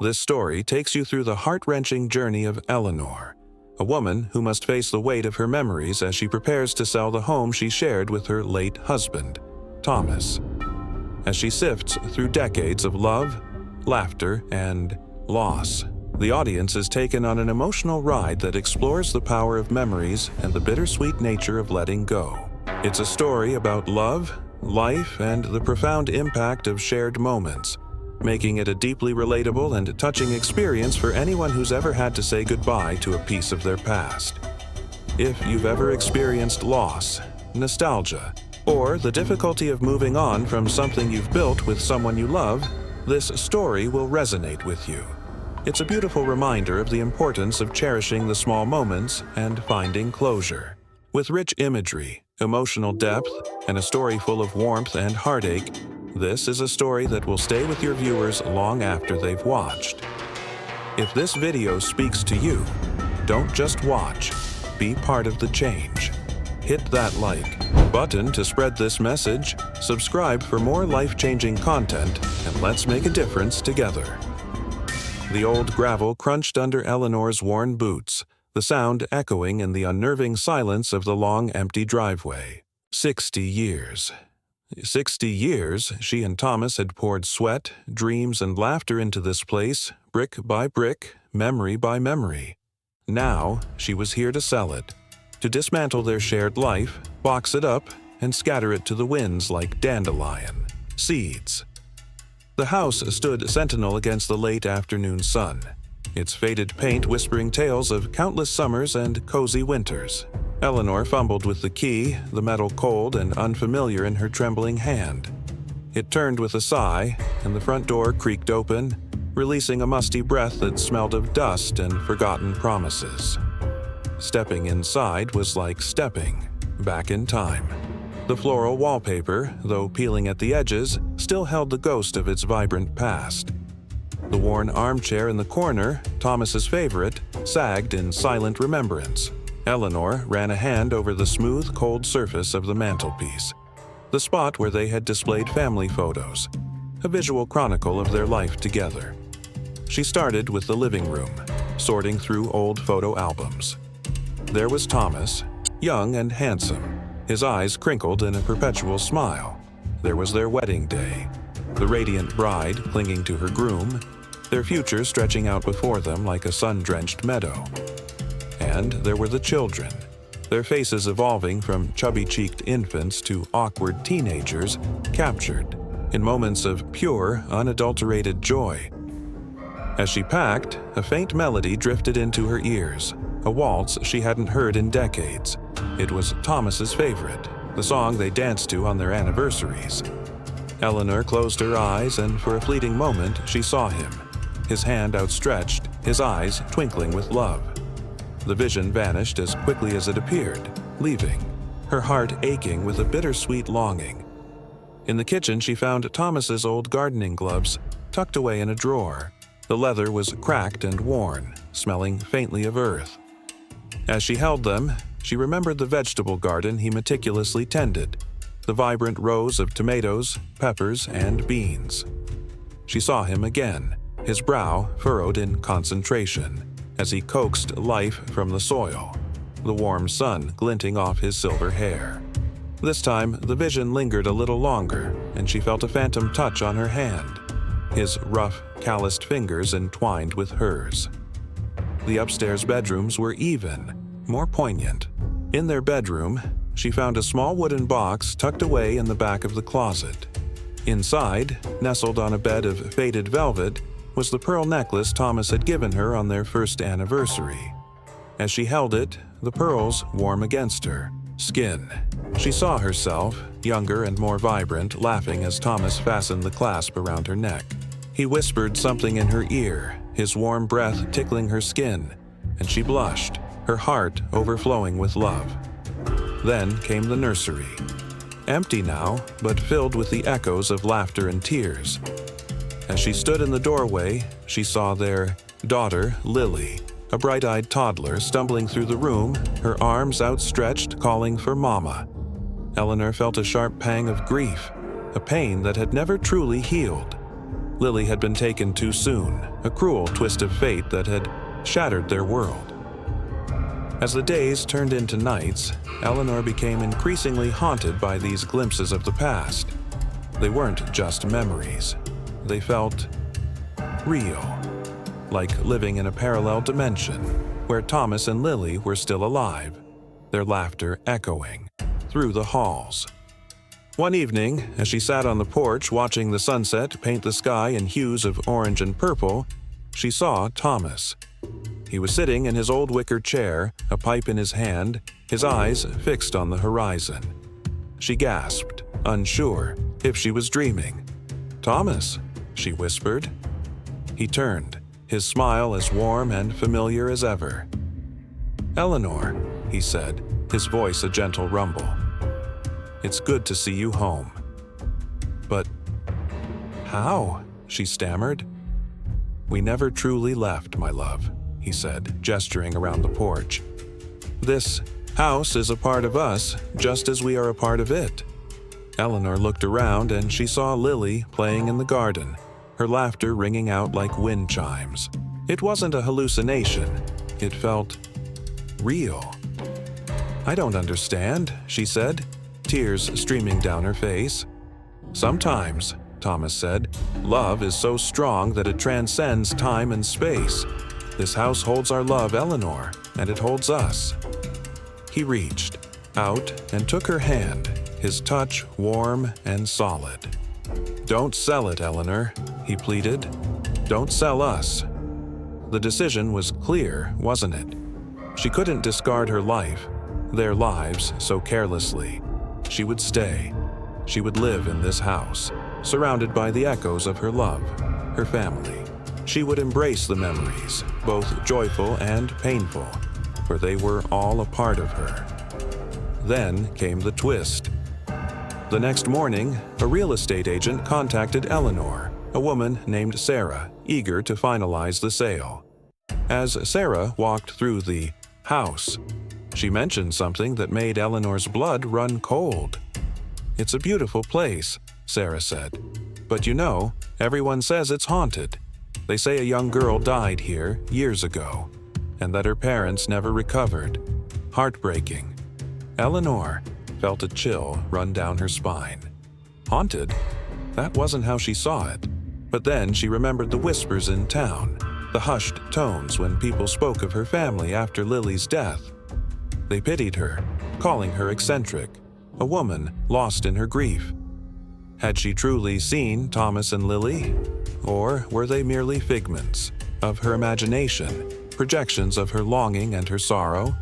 This story takes you through the heart-wrenching journey of Eleanor, a woman who must face the weight of her memories as she prepares to sell the home she shared with her late husband, Thomas. As she sifts through decades of love, laughter, and loss, the audience is taken on an emotional ride that explores the power of memories and the bittersweet nature of letting go. It's a story about love, life, and the profound impact of shared moments, making it a deeply relatable and touching experience for anyone who's ever had to say goodbye to a piece of their past. If you've ever experienced loss, nostalgia, or the difficulty of moving on from something you've built with someone you love, this story will resonate with you. It's a beautiful reminder of the importance of cherishing the small moments and finding closure. With rich imagery, emotional depth, and a story full of warmth and heartache, this is a story that will stay with your viewers long after they've watched. If this video speaks to you, don't just watch, be part of the change. Hit that like button to spread this message, subscribe for more life-changing content, and let's make a difference together. The old gravel crunched under Eleanor's worn boots, the sound echoing in the unnerving silence of the long, empty driveway. 60 years. 60 years, she and Thomas had poured sweat, dreams, and laughter into this place, brick by brick, memory by memory. Now, she was here to sell it, to dismantle their shared life, box it up, and scatter it to the winds like dandelion seeds. The house stood sentinel against the late afternoon sun, its faded paint whispering tales of countless summers and cozy winters. Eleanor fumbled with the key, the metal cold and unfamiliar in her trembling hand. It turned with a sigh, and the front door creaked open, releasing a musty breath that smelled of dust and forgotten promises. Stepping inside was like stepping back in time. The floral wallpaper, though peeling at the edges, still held the ghost of its vibrant past. The worn armchair in the corner, Thomas's favorite, sagged in silent remembrance. Eleanor ran a hand over the smooth, cold surface of the mantelpiece, the spot where they had displayed family photos, a visual chronicle of their life together. She started with the living room, sorting through old photo albums. There was Thomas, young and handsome, his eyes crinkled in a perpetual smile. There was their wedding day, the radiant bride clinging to her groom, their future stretching out before them like a sun-drenched meadow. And there were the children, their faces evolving from chubby-cheeked infants to awkward teenagers, captured in moments of pure, unadulterated joy. As she packed, a faint melody drifted into her ears, a waltz she hadn't heard in decades. It was Thomas's favorite, the song they danced to on their anniversaries. Eleanor closed her eyes, and for a fleeting moment she saw him, his hand outstretched, his eyes twinkling with love. The vision vanished as quickly as it appeared, leaving, her heart aching with a bittersweet longing. In the kitchen, she found Thomas's old gardening gloves tucked away in a drawer. The leather was cracked and worn, smelling faintly of earth. As she held them, she remembered the vegetable garden he meticulously tended, the vibrant rows of tomatoes, peppers, and beans. She saw him again, his brow furrowed in concentration, as he coaxed life from the soil, the warm sun glinting off his silver hair. This time, the vision lingered a little longer, and she felt a phantom touch on her hand, his rough, calloused fingers entwined with hers. The upstairs bedrooms were even, more poignant. In their bedroom, she found a small wooden box tucked away in the back of the closet. Inside, nestled on a bed of faded velvet, was the pearl necklace Thomas had given her on their first anniversary. As she held it, the pearls warm against her skin. She saw herself, younger and more vibrant, laughing as Thomas fastened the clasp around her neck. He whispered something in her ear, his warm breath tickling her skin, and she blushed, her heart overflowing with love. Then came the nursery. Empty now, but filled with the echoes of laughter and tears. As she stood in the doorway, she saw their daughter, Lily, a bright-eyed toddler stumbling through the room, her arms outstretched, calling for Mama. Eleanor felt a sharp pang of grief, a pain that had never truly healed. Lily had been taken too soon, a cruel twist of fate that had shattered their world. As the days turned into nights, Eleanor became increasingly haunted by these glimpses of the past. They weren't just memories. They felt real, like living in a parallel dimension where Thomas and Lily were still alive, their laughter echoing through the halls. One evening, as she sat on the porch watching the sunset paint the sky in hues of orange and purple, she saw Thomas. He was sitting in his old wicker chair, a pipe in his hand, his eyes fixed on the horizon. She gasped, unsure if she was dreaming. "Thomas," she whispered. He turned, his smile as warm and familiar as ever. "Eleanor," he said, his voice a gentle rumble. "It's good to see you home." "But how?" she stammered. "We never truly left, my love," he said, gesturing around the porch. "This house is a part of us, just as we are a part of it." Eleanor looked around and she saw Lily playing in the garden, her laughter ringing out like wind chimes. It wasn't a hallucination. It felt real. "I don't understand," she said, tears streaming down her face. "Sometimes," Thomas said, "love is so strong that it transcends time and space. This house holds our love, Eleanor, and it holds us." He reached out and took her hand, his touch warm and solid. "Don't sell it, Eleanor," he pleaded. "Don't sell us." The decision was clear, wasn't it? She couldn't discard her life, their lives, so carelessly. She would stay. She would live in this house, surrounded by the echoes of her love, her family. She would embrace the memories, both joyful and painful, for they were all a part of her. Then came the twist. The next morning, a real estate agent contacted Eleanor, a woman named Sarah, eager to finalize the sale. As Sarah walked through the house, she mentioned something that made Eleanor's blood run cold. "It's a beautiful place," Sarah said. "But you know, everyone says it's haunted. They say a young girl died here years ago, and that her parents never recovered. Heartbreaking." Eleanor felt a chill run down her spine. Haunted? That wasn't how she saw it. But then she remembered the whispers in town, the hushed tones when people spoke of her family after Lily's death. They pitied her, calling her eccentric, a woman lost in her grief. Had she truly seen Thomas and Lily? Or were they merely figments of her imagination, projections of her longing and her sorrow?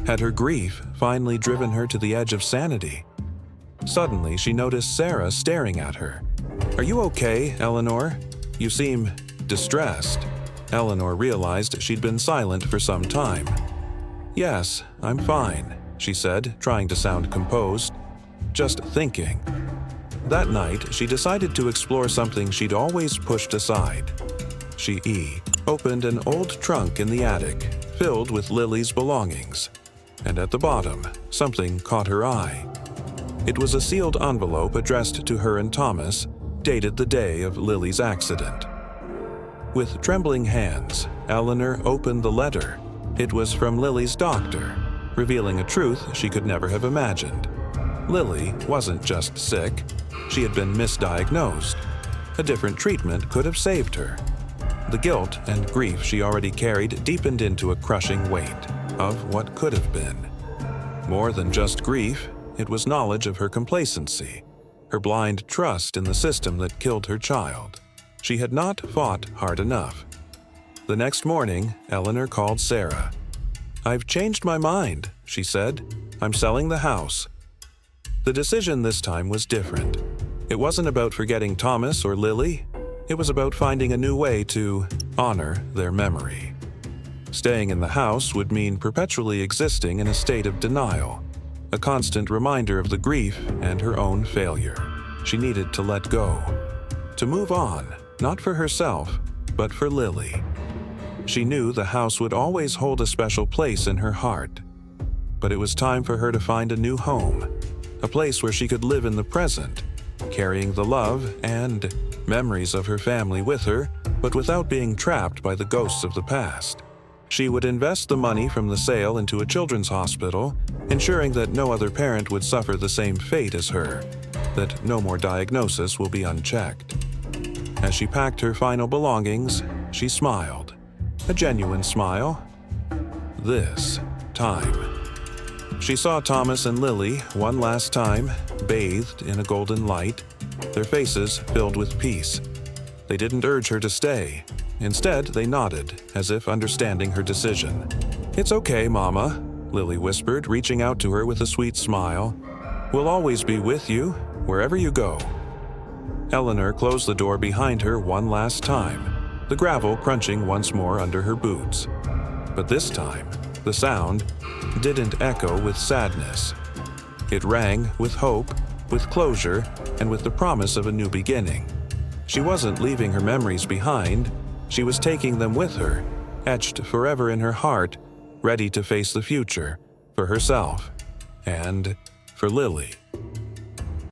Had her grief finally driven her to the edge of sanity? Suddenly, she noticed Sarah staring at her. "Are you okay, Eleanor? You seem distressed." Eleanor realized she'd been silent for some time. "Yes, I'm fine," she said, trying to sound composed. "Just thinking." That night, she decided to explore something she'd always pushed aside. She opened an old trunk in the attic, filled with Lily's belongings. And at the bottom, something caught her eye. It was a sealed envelope addressed to her and Thomas, dated the day of Lily's accident. With trembling hands, Eleanor opened the letter. It was from Lily's doctor, revealing a truth she could never have imagined. Lily wasn't just sick, she had been misdiagnosed. A different treatment could have saved her. The guilt and grief she already carried deepened into a crushing weight of what could have been. More than just grief, it was knowledge of her complacency, her blind trust in the system that killed her child. She had not fought hard enough. The next morning, Eleanor called Sarah. "I've changed my mind," she said. "I'm selling the house." The decision this time was different. It wasn't about forgetting Thomas or Lily. It was about finding a new way to honor their memory. Staying in the house would mean perpetually existing in a state of denial, a constant reminder of the grief and her own failure. She needed to let go, to move on, not for herself, but for Lily. She knew the house would always hold a special place in her heart. But it was time for her to find a new home, a place where she could live in the present, carrying the love and memories of her family with her, but without being trapped by the ghosts of the past. She would invest the money from the sale into a children's hospital, ensuring that no other parent would suffer the same fate as her, that no more diagnosis will be unchecked. As she packed her final belongings, she smiled. A genuine smile. This time. She saw Thomas and Lily one last time, bathed in a golden light, their faces filled with peace. They didn't urge her to stay. Instead, they nodded, as if understanding her decision. "It's okay, Mama," Lily whispered, reaching out to her with a sweet smile. "We'll always be with you, wherever you go." Eleanor closed the door behind her one last time, the gravel crunching once more under her boots. But this time, the sound didn't echo with sadness. It rang with hope, with closure, and with the promise of a new beginning. She wasn't leaving her memories behind. She was taking them with her, etched forever in her heart, ready to face the future, for herself and for Lily.